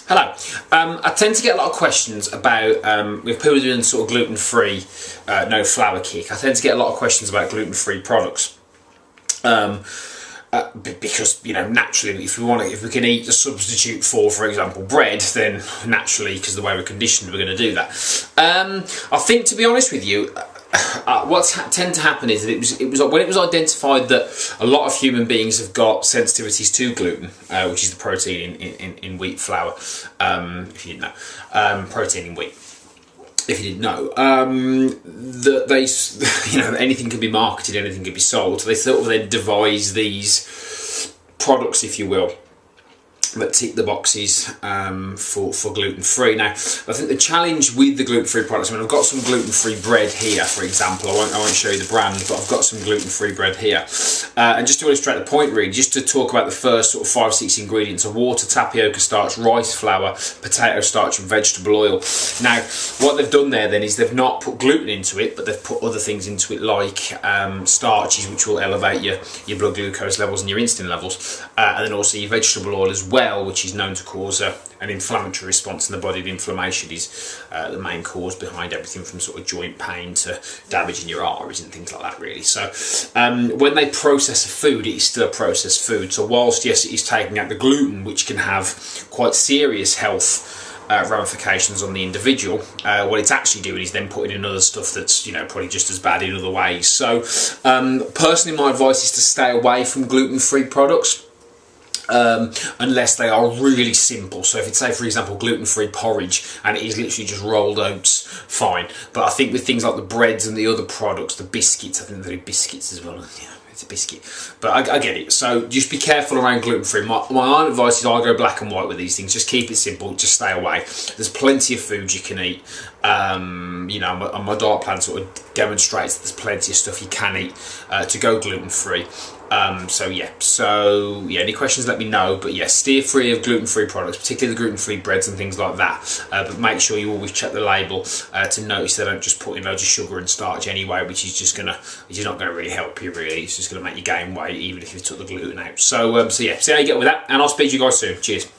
Hello. I tend to get a lot of questions about, with people doing sort of gluten-free, no flour kick, I tend to get a lot of questions about gluten-free products. Because, you know, naturally, if we can eat a substitute for example, bread, then naturally, because of the way we're conditioned, we're going to do that. I think, to be honest with you, what's tend to happen is that it was when it was identified that a lot of human beings have got sensitivities to gluten, which is the protein in wheat flour. If you didn't know, protein in wheat. If you didn't know, that they, you know, anything can be marketed, anything can be sold. So they sort of then devise these products, if you will, that tick the boxes for gluten-free. Now, I think the challenge with the gluten-free products, I mean, I've got some gluten-free bread here, for example. I won't show you the brand, but I've got some gluten-free bread here. And just to illustrate the point, really, just to talk about the first sort of 5-6 ingredients are water, tapioca starch, rice flour, potato starch, and vegetable oil. Now, what they've done there then is they've not put gluten into it, but they've put other things into it like starches, which will elevate your blood glucose levels and your insulin levels, and then also your vegetable oil as well, which is known to cause an inflammatory response in the body. The inflammation is the main cause behind everything from sort of joint pain to damage in your arteries and things like that, really. So when they process a food, it is still a processed food. So whilst, yes, it is taking out the gluten, which can have quite serious health ramifications on the individual, what it's actually doing is then putting in other stuff that's, you know, probably just as bad in other ways. So personally, my advice is to stay away from gluten-free products. Unless they are really simple. So if it's, say, for example, gluten-free porridge and it is literally just rolled oats, fine. But I think with things like the breads and the other products, the biscuits, I think they do biscuits as well. Yeah, it's a biscuit. But I get it. So just be careful around gluten-free. My own advice is I go black and white with these things. Just keep it simple. Just stay away. There's plenty of food you can eat. You know, and my diet plan sort of demonstrates that there's plenty of stuff you can eat to go gluten-free. So yeah, any questions, let me know. But yeah, steer free of gluten-free products, particularly the gluten-free breads and things like that. But make sure you always check the label to notice they don't just put in loads of sugar and starch anyway, which is not gonna really help you. Really, it's just gonna make you gain weight, even if you took the gluten out. So yeah, see how you get with that, and I'll speak to you guys soon. Cheers.